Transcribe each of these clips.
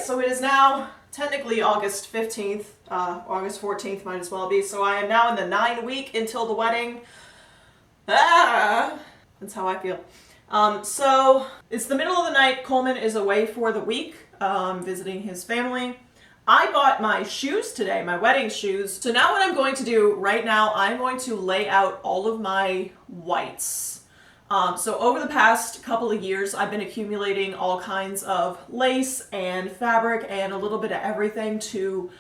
so it is now technically August 15th, August 14th might as well be, so I am now in the 9 week until the wedding. That's how I feel. So it's the middle of the night, Coleman is away for the week, visiting his family. I bought my shoes today, my wedding shoes. So now what I'm going to do right now, I'm going to lay out all of my whites. So over the past couple of years, I've been accumulating all kinds of lace and fabric and a little bit of everything to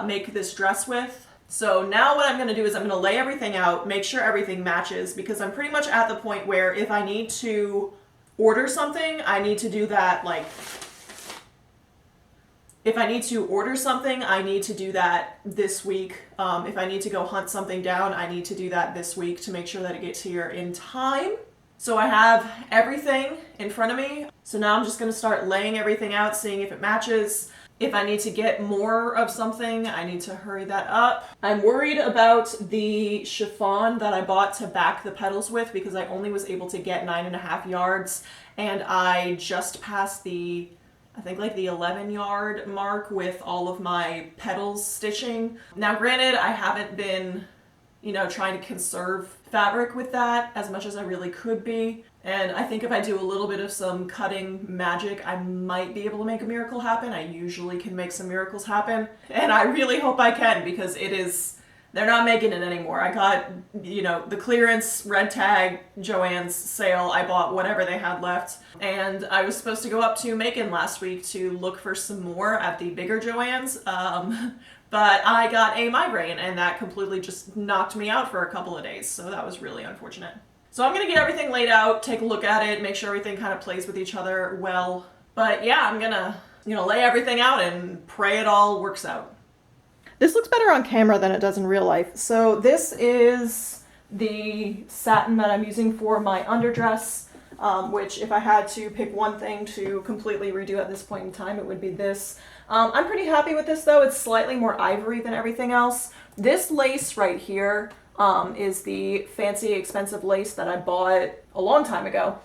make this dress with. So now what I'm going to do is I'm going to lay everything out, make sure everything matches, because I'm pretty much at the point where if I need to order something, I need to do that like... If I need to order something, I need to do that this week. If I need to go hunt something down, I need to do that this week to make sure that it gets here in time. So I have everything in front of me. So now I'm just going to start laying everything out, seeing if it matches. If I need to get more of something, I need to hurry that up. I'm worried about the chiffon that I bought to back the petals with because I only was able to get 9.5 yards and I just passed the, I think like the 11-yard mark with all of my petals stitching. Now granted, I haven't been, trying to conserve fabric with that as much as I really could be. And I think if I do a little bit of some cutting magic, I might be able to make a miracle happen. I usually can make some miracles happen. And I really hope I can because they're not making it anymore. I got, the clearance red tag Joann's sale. I bought whatever they had left. And I was supposed to go up to Macon last week to look for some more at the bigger Joann's. But I got a migraine and that completely just knocked me out for a couple of days. So that was really unfortunate. So I'm going to get everything laid out, take a look at it, make sure everything kind of plays with each other well. But yeah, I'm going to, lay everything out and pray it all works out. This looks better on camera than it does in real life. So this is the satin that I'm using for my underdress, which if I had to pick one thing to completely redo at this point in time, it would be this. I'm pretty happy with this though. It's slightly more ivory than everything else. This lace right here is the fancy expensive lace that I bought a long time ago.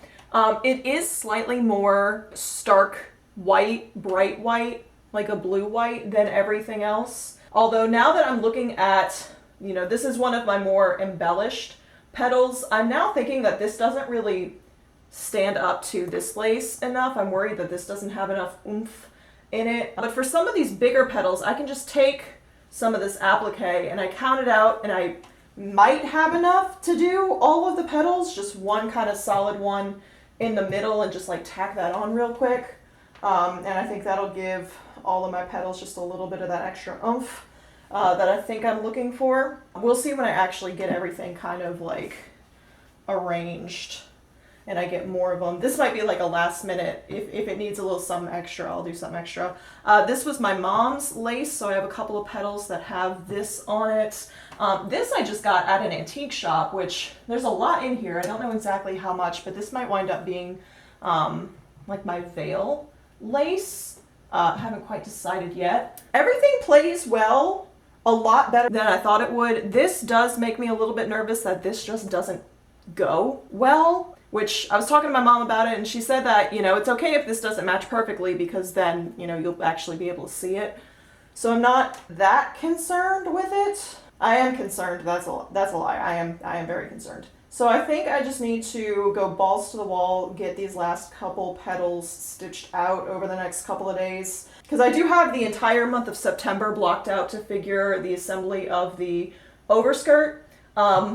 It is slightly more stark white, bright white, like a blue white than everything else. Although now that I'm looking at, this is one of my more embellished petals, I'm now thinking that this doesn't really stand up to this lace enough. I'm worried that this doesn't have enough oomph in it. But for some of these bigger petals, I can just take some of this applique and I count it out and I might have enough to do all of the petals, just one kind of solid one in the middle and just like tack that on real quick. And I think that'll give all of my petals just a little bit of that extra oomph that I think I'm looking for. We'll see when I actually get everything kind of like arranged and I get more of them. This might be like a last minute. If it needs a little something extra, I'll do something extra. This was my mom's lace, so I have a couple of petals that have this on it. This I just got at an antique shop, which there's a lot in here. I don't know exactly how much, but this might wind up being like my veil lace. Haven't quite decided yet. Everything plays well, a lot better than I thought it would. This does make me a little bit nervous that this just doesn't go well, which I was talking to my mom about it and she said that, it's okay if this doesn't match perfectly because then, you'll actually be able to see it. So I'm not that concerned with it. I am concerned. That's a lie. I am very concerned. So I think I just need to go balls to the wall, get these last couple petals stitched out over the next couple of days. Because I do have the entire month of September blocked out to figure the assembly of the overskirt,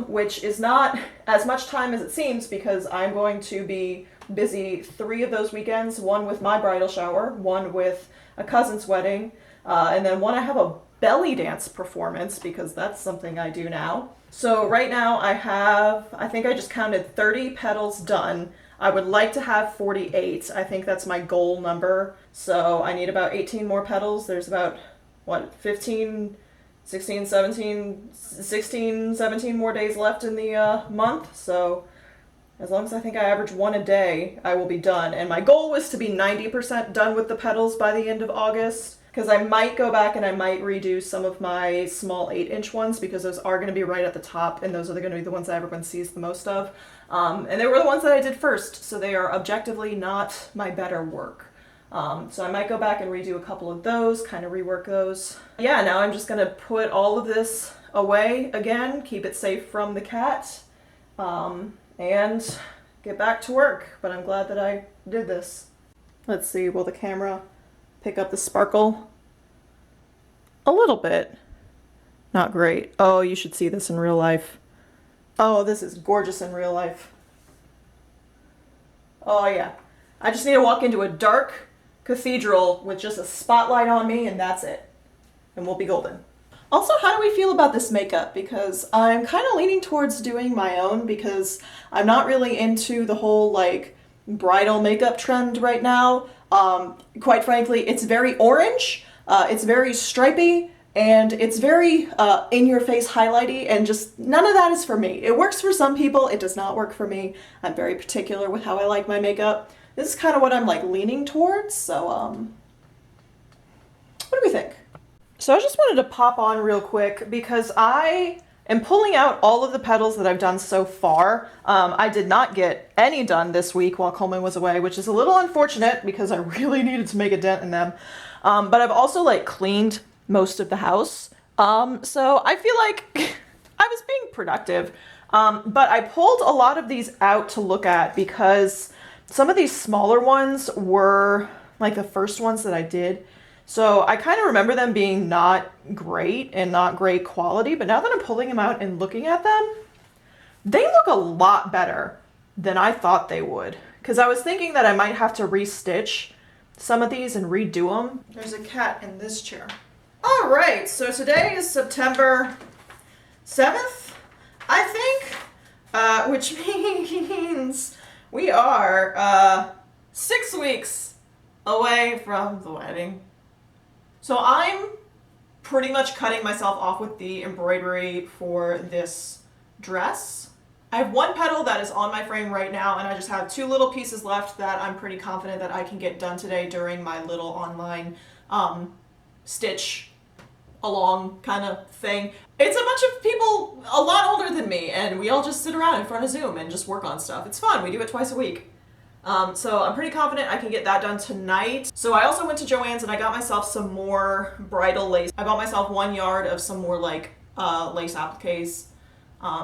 which is not as much time as it seems because I'm going to be busy 3 of those weekends, one with my bridal shower, one with a cousin's wedding, and then one I have a belly dance performance because that's something I do now. So right now I think I just counted 30 petals done. I would like to have 48. I think that's my goal number. So I need about 18 more petals. There's about, 16, 17 more days left in the month. So as long as I think I average 1 a day, I will be done. And my goal was to be 90% done with the petals by the end of August. Because I might go back and I might redo some of my small 8-inch ones because those are going to be right at the top and those are going to be the ones that everyone sees the most of. And they were the ones that I did first, so they are objectively not my better work. So I might go back and redo a couple of those, kind of rework those. Yeah, now I'm just gonna put all of this away again, keep it safe from the cat, and get back to work. But I'm glad that I did this. Let's see, will the camera pick up the sparkle? A little bit. Not great. Oh, you should see this in real life. Oh, this is gorgeous in real life. Oh yeah. I just need to walk into a dark cathedral with just a spotlight on me and that's it. And we'll be golden. Also, how do we feel about this makeup? Because I'm kind of leaning towards doing my own because I'm not really into the whole like bridal makeup trend right now. Quite frankly, it's very orange, it's very stripy, and it's very in-your-face highlighty, and just none of that is for me. It works for some people, it does not work for me. I'm very particular with how I like my makeup. This is kind of what I'm like leaning towards, so what do we think? So I just wanted to pop on real quick because I am pulling out all of the petals that I've done so far. I did not get any done this week while Coleman was away, which is a little unfortunate because I really needed to make a dent in them. But I've also like cleaned most of the house. So I feel like I was being productive. But I pulled a lot of these out to look at because some of these smaller ones were like the first ones that I did. So I kind of remember them being not great and not great quality, but now that I'm pulling them out and looking at them, they look a lot better than I thought they would. Because I was thinking that I might have to restitch some of these and redo them. There's a cat in this chair. All right, so today is September 7th, I think, which means we are 6 weeks away from the wedding. So I'm pretty much cutting myself off with the embroidery for this dress. I have one petal that is on my frame right now, and I just have 2 little pieces left that I'm pretty confident that I can get done today during my little online stitch along kind of thing. It's a bunch of people a lot older than me, and we all just sit around in front of Zoom and just work on stuff. It's fun. We do it twice a week. So I'm pretty confident I can get that done tonight. So I also went to Joann's and I got myself some more bridal lace. I bought myself 1 yard of some more like lace appliques.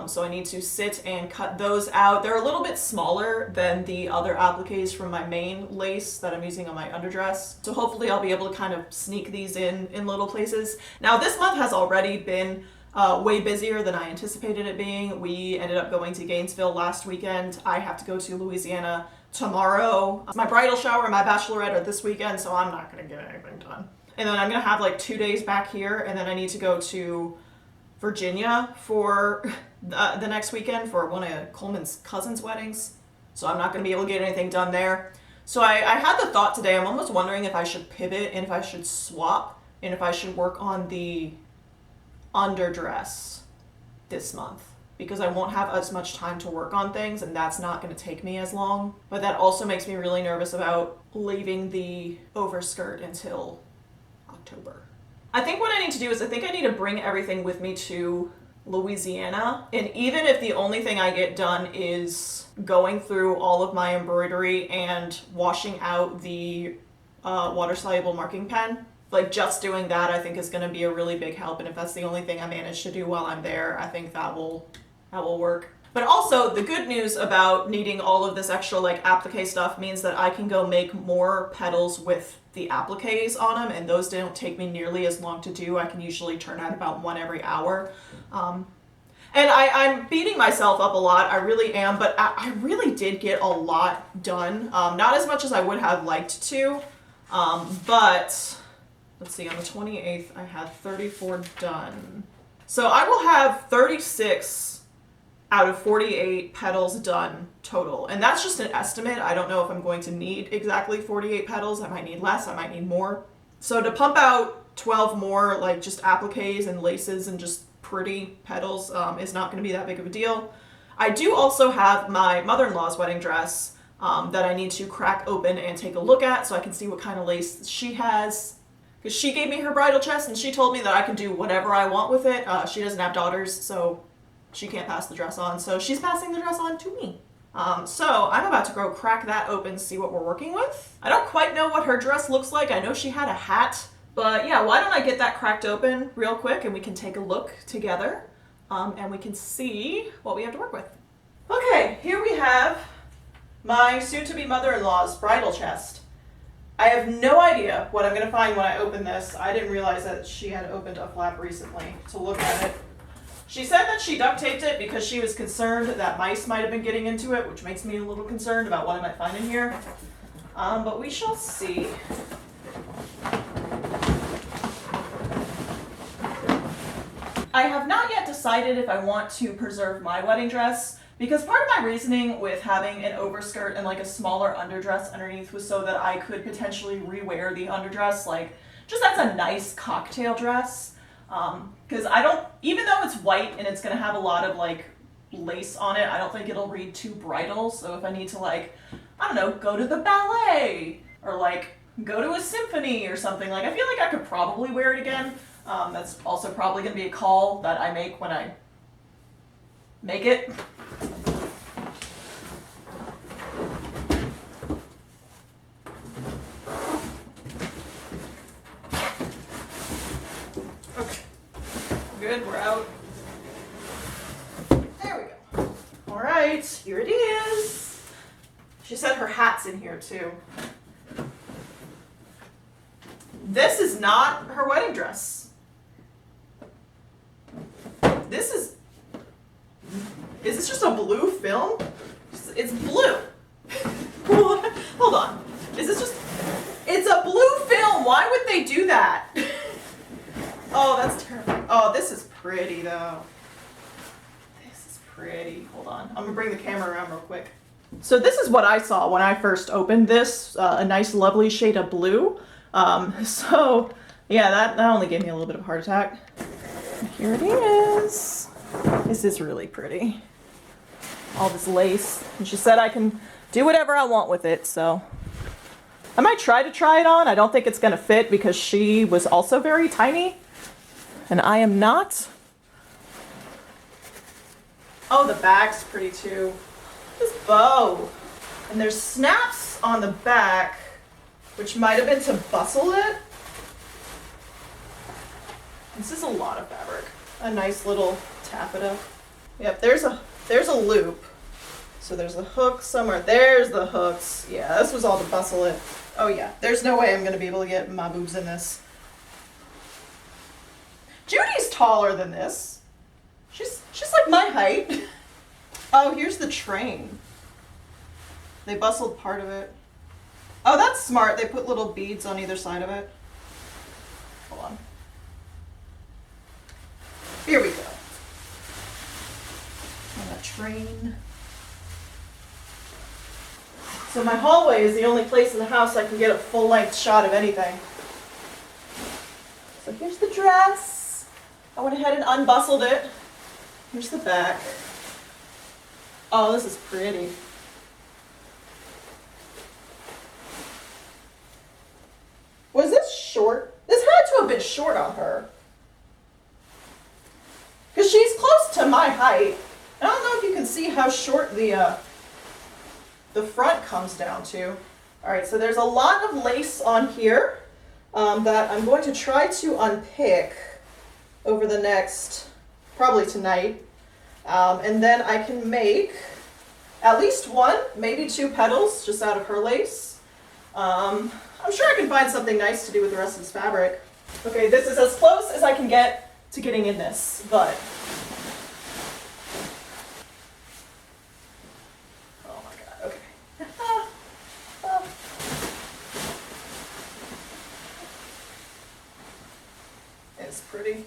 So I need to sit and cut those out. They're a little bit smaller than the other appliques from my main lace that I'm using on my underdress. So hopefully I'll be able to kind of sneak these in little places. Now this month has already been way busier than I anticipated it being. We ended up going to Gainesville last weekend. I have to go to Louisiana tomorrow. My bridal shower and my bachelorette are this weekend, so I'm not gonna get anything done. And then I'm gonna have like 2 days back here, and then I need to go to Virginia for the next weekend for one of Coleman's cousin's weddings. So I'm not gonna be able to get anything done there. So I had the thought today, I'm almost wondering if I should pivot and if I should swap and if I should work on the underdress this month, because I won't have as much time to work on things and that's not going to take me as long. But that also makes me really nervous about leaving the overskirt until October. I think what I need to do is I think I need to bring everything with me to Louisiana. And even if the only thing I get done is going through all of my embroidery and washing out the water-soluble marking pen, like just doing that I think is going to be a really big help. And if that's the only thing I manage to do while I'm there, I think that will work. But also the good news about needing all of this extra like applique stuff means that I can go make more petals with the appliques on them, and those don't take me nearly as long to do. I can usually turn out about 1 every hour. And I'm beating myself up a lot, I really am, but I really did get a lot done. Not as much as I would have liked to, but let's see, on the 28th I had 34 done. So I will have 36 out of 48 petals done total. And that's just an estimate. I don't know if I'm going to need exactly 48 petals. I might need less, I might need more. So to pump out 12 more like just appliques and laces and just pretty petals is not going to be that big of a deal. I do also have my mother-in-law's wedding dress that I need to crack open and take a look at so I can see what kind of lace she has. Because she gave me her bridal chest and she told me that I can do whatever I want with it. She doesn't have daughters, so she can't pass the dress on. So she's passing the dress on to me. So I'm about to go crack that open, see what we're working with. I don't quite know what her dress looks like. I know she had a hat, but yeah, why don't I get that cracked open real quick and we can take a look together, and we can see what we have to work with. Okay, here we have my soon-to-be mother-in-law's bridal chest. I have no idea what I'm going to find when I open this. I didn't realize that she had opened a flap recently to look at it. She said that she duct taped it because she was concerned that mice might have been getting into it, which makes me a little concerned about what I might find in here. But we shall see. I have not yet decided if I want to preserve my wedding dress, because part of my reasoning with having an overskirt and like a smaller underdress underneath was so that I could potentially rewear the underdress, like just as a nice cocktail dress. Because I don't, even though it's white and it's going to have a lot of like lace on it, I don't think it'll read too bridal. So if I need to like, I don't know, go to the ballet or like go to a symphony or something, like I feel like I could probably wear it again. That's also probably going to be a call that I make when I make it. Okay, good, we're out. There we go. All right, here it is. She said her hat's in here too. This is not her wedding dress. Is this just a blue film? It's blue. Hold on. Is this just, it's a blue film. Why would they do that? Oh, that's terrible. Oh, this is pretty though. This is pretty. Hold on. I'm gonna bring the camera around real quick. So this is what I saw when I first opened this, a nice lovely shade of blue. So yeah, that only gave me a little bit of a heart attack. Here it is. This is really pretty. All this lace. And she said I can do whatever I want with it, so. I might try it on. I don't think it's gonna fit because she was also very tiny. And I am not. Oh, the bag's pretty too. This bow. And there's snaps on the back, which might have been to bustle it. This is a lot of fabric. A nice little taffeta. Yep, there's a loop. So there's a hook somewhere. There's the hooks. Yeah, this was all to bustle it. Oh yeah, there's no way I'm gonna be able to get my boobs in this. Judy's taller than this. She's like my height. Oh, here's the train. They bustled part of it. Oh, that's smart. They put little beads on either side of it. Hold on. Here we go. On that train. So my hallway is the only place in the house I can get a full-length shot of anything. So here's the dress. I went ahead and unbustled it. Here's the back. Oh, this is pretty. Was this short? This had to have been short on her. Because she's close to my height. I don't know if you can see how short the front comes down to. All right, so there's a lot of lace on here that I'm going to try to unpick over the next, probably tonight. And then I can make at least one, maybe two petals just out of her lace. I'm sure I can find something nice to do with the rest of this fabric. Okay, this is as close as I can get to getting in this, but oh my god, okay. It's pretty.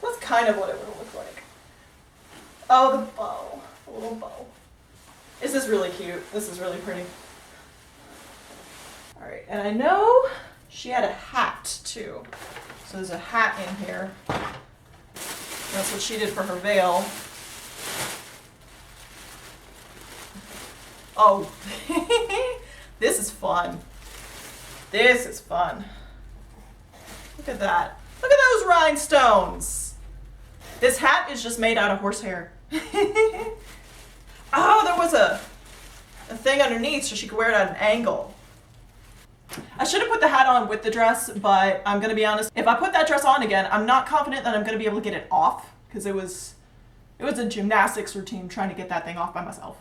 That's kind of what it would look like. Oh, the bow, the little bow. This is really cute. This is really pretty. All right, and I know she had a hat too. So there's a hat in here. That's what she did for her veil. Oh, this is fun. This is fun. Look at that. Look at those rhinestones. This hat is just made out of horsehair. Oh, there was a thing underneath so she could wear it at an angle. I should have put the hat on with the dress, but I'm going to be honest. If I put that dress on again, I'm not confident that I'm going to be able to get it off because it was a gymnastics routine trying to get that thing off by myself.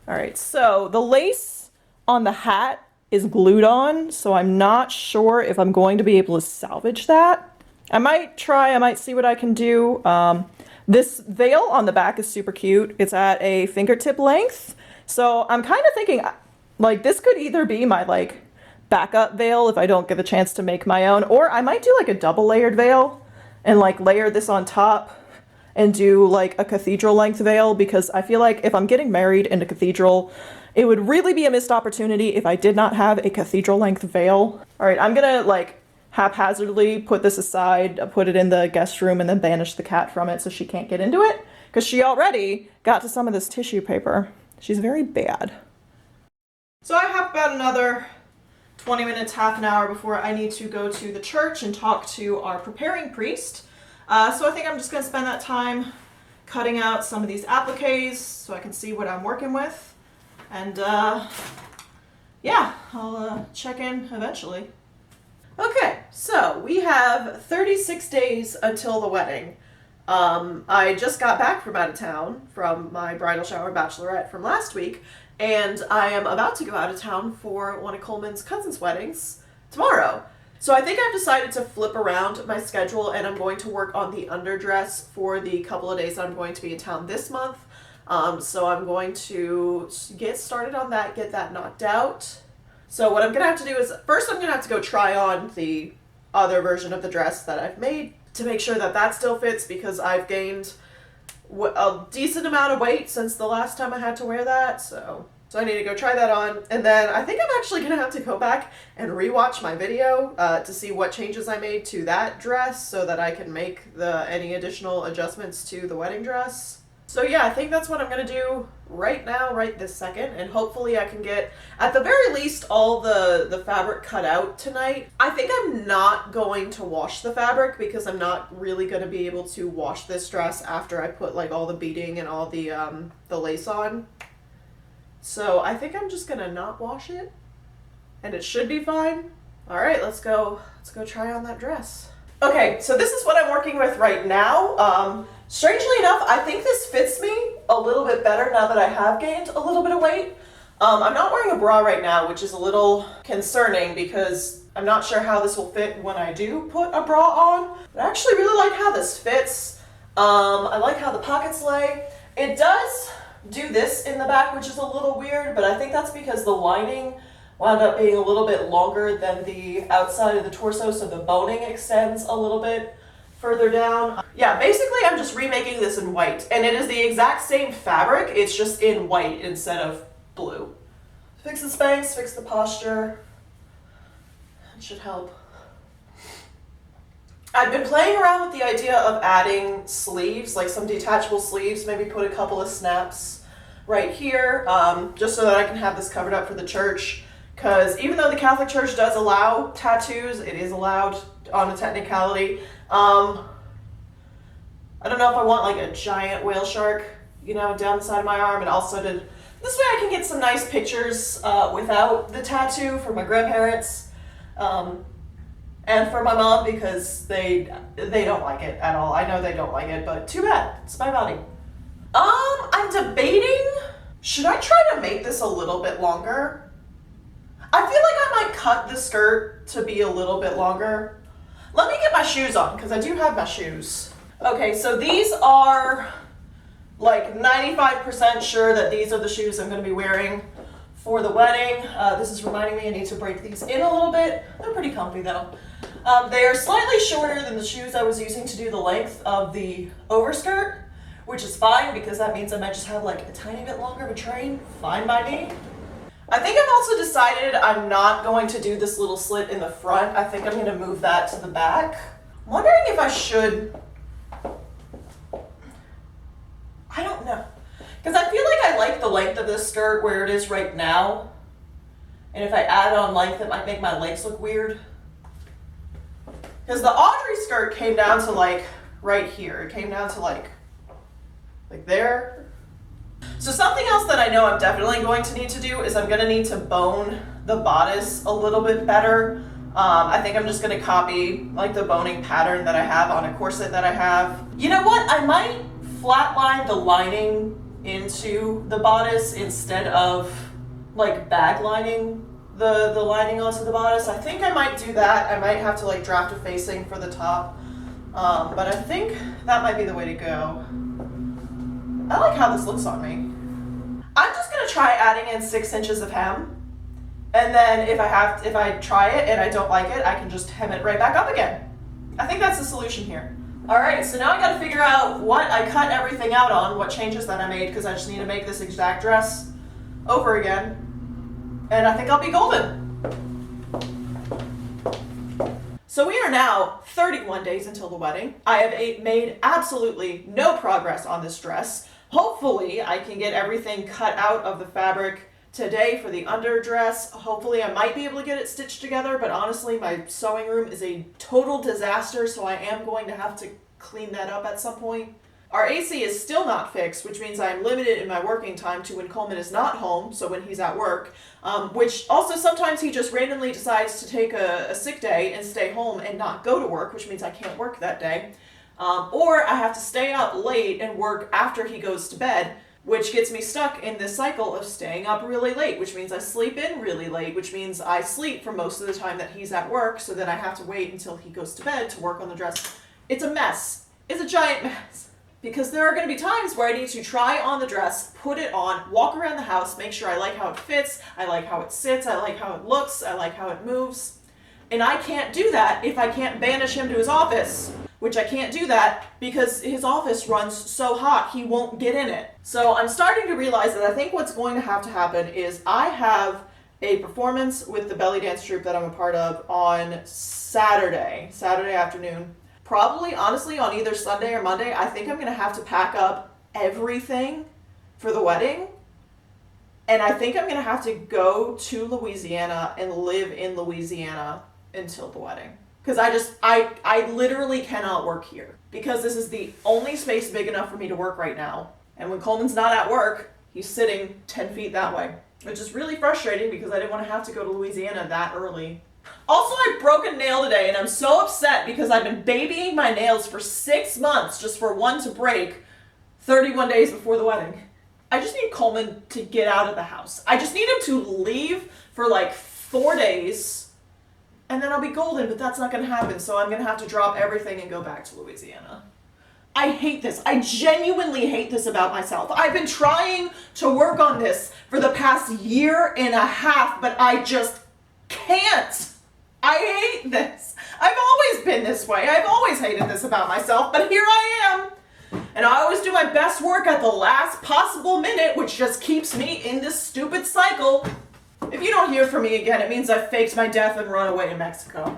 All right, so the lace on the hat is glued on, so I'm not sure if I'm going to be able to salvage that. I might try, I might see what I can do. This veil on the back is super cute. It's at a fingertip length. So I'm kind of thinking like this could either be my like backup veil if I don't get the chance to make my own, or I might do like a double layered veil and like layer this on top and do like a cathedral length veil, because I feel like if I'm getting married in a cathedral, it would really be a missed opportunity if I did not have a cathedral length veil. All right, I'm gonna like haphazardly put this aside, put it in the guest room, and then banish the cat from it so she can't get into it, because she already got to some of this tissue paper. She's very bad. So I have about another 20 minutes, half an hour before I need to go to the church and talk to our preparing priest. So I think I'm just going to spend that time cutting out some of these appliques so I can see what I'm working with. And yeah, I'll check in eventually. Okay, so we have 36 days until the wedding. I just got back from out of town from my bridal shower bachelorette from last week, and I am about to go out of town for one of Coleman's cousin's weddings tomorrow. So I think I've decided to flip around my schedule, and I'm going to work on the underdress for the couple of days that I'm going to be in town this month. So I'm going to get started on that, get that knocked out. So what I'm going to have to do is, first I'm going to have to go try on the other version of the dress that I've made to make sure that that still fits, because I've gained a decent amount of weight since the last time I had to wear that. So I need to go try that on. And then I think I'm actually going to have to go back and rewatch my video to see what changes I made to that dress so that I can make any additional adjustments to the wedding dress. So yeah, I think that's what I'm going to do right now, right this second, and hopefully I can get, at the very least, all the fabric cut out tonight. I think I'm not going to wash the fabric because I'm not really going to be able to wash this dress after I put like all the beading and all the lace on. So I think I'm just going to not wash it, and it should be fine. All right, let's go try on that dress. Okay, so this is what I'm working with right now. Strangely enough, I think this fits me a little bit better now that I have gained a little bit of weight. I'm not wearing a bra right now, which is a little concerning because I'm not sure how this will fit when I do put a bra on. But I actually really like how this fits. I like how the pockets lay. It does do this in the back, which is a little weird, but I think that's because the lining wound up being a little bit longer than the outside of the torso, so the boning extends a little bit further down. Yeah, basically I'm just remaking this in white, and it is the exact same fabric, it's just in white instead of blue. Fix the Spanx, fix the posture. It should help. I've been playing around with the idea of adding sleeves, like some detachable sleeves, maybe put a couple of snaps right here, just so that I can have this covered up for the church. Because even though the Catholic Church does allow tattoos, it is allowed on a technicality. I don't know if I want like a giant whale shark, down the side of my arm, and also this way I can get some nice pictures without the tattoo for my grandparents, and for my mom, because they don't like it at all. I know they don't like it, but too bad. It's my body. I'm debating, should I try to make this a little bit longer? I feel like I might cut the skirt to be a little bit longer. Let me get my shoes on, because I do have my shoes. Okay, so these are like 95% sure that these are the shoes I'm going to be wearing for the wedding. This is reminding me I need to break these in a little bit. They're pretty comfy though. They are slightly shorter than the shoes I was using to do the length of the overskirt, which is fine because that means I might just have like a tiny bit longer of a train. Fine by me. I think I've also decided I'm not going to do this little slit in the front. I think I'm going to move that to the back. I'm wondering if I should. I don't know. Because I feel like I like the length of this skirt where it is right now. And if I add on length, it might make my legs look weird. Because the Audrey skirt came down to like right here. It came down to like there. So something else that I know I'm definitely going to need to do is I'm going to need to bone the bodice a little bit better. I think I'm just going to copy like the boning pattern that I have on a corset that I have. You know what? I might flatline the lining into the bodice instead of like bag lining the lining onto the bodice. I think I might do that. I might have to like draft a facing for the top. But I think that might be the way to go. I like how this looks on me. I'm just gonna try adding in 6 inches of hem. And then if I try it and I don't like it, I can just hem it right back up again. I think that's the solution here. All right, so now I gotta figure out what I cut everything out on, what changes that I made, because I just need to make this exact dress over again. And I think I'll be golden. So we are now 31 days until the wedding. I have made absolutely no progress on this dress. Hopefully I can get everything cut out of the fabric today for the underdress. Hopefully I might be able to get it stitched together, but honestly my sewing room is a total disaster, so I am going to have to clean that up at some point. Our AC is still not fixed, which means I'm limited in my working time to when Coleman is not home, so when he's at work, which also sometimes he just randomly decides to take a sick day and stay home and not go to work, which means I can't work that day. Or I have to stay up late and work after he goes to bed, which gets me stuck in this cycle of staying up really late, which means I sleep in really late, which means I sleep for most of the time that he's at work, so then I have to wait until he goes to bed to work on the dress. It's a mess. It's a giant mess. Because there are going to be times where I need to try on the dress, put it on, walk around the house, make sure I like how it fits, I like how it sits, I like how it looks, I like how it moves. And I can't do that if I can't banish him to his office, which I can't do that because his office runs so hot he won't get in it. So I'm starting to realize that I think what's going to happen is I have a performance with the belly dance troupe that I'm a part of on Saturday afternoon. Probably, honestly, on either Sunday or Monday, I think I'm going to have to pack up everything for the wedding. And I think I'm going to have to go to Louisiana and live in Louisiana until the wedding. Because I literally cannot work here. Because this is the only space big enough for me to work right now. And when Coleman's not at work, he's sitting 10 feet that way. Which is really frustrating because I didn't want to have to go to Louisiana that early. Also, I broke a nail today and I'm so upset because I've been babying my nails for 6 months just for one to break 31 days before the wedding. I just need Coleman to get out of the house. I just need him to leave for like 4 days and then I'll be golden, but that's not going to happen. So I'm going to have to drop everything and go back to Louisiana. I hate this. I genuinely hate this about myself. I've been trying to work on this for the past 1.5 years, but I just can't. I hate this. I've always been this way. I've always hated this about myself, but here I am. And I always do my best work at the last possible minute, which just keeps me in this stupid cycle. If you don't hear from me again, it means I faked my death and run away to Mexico.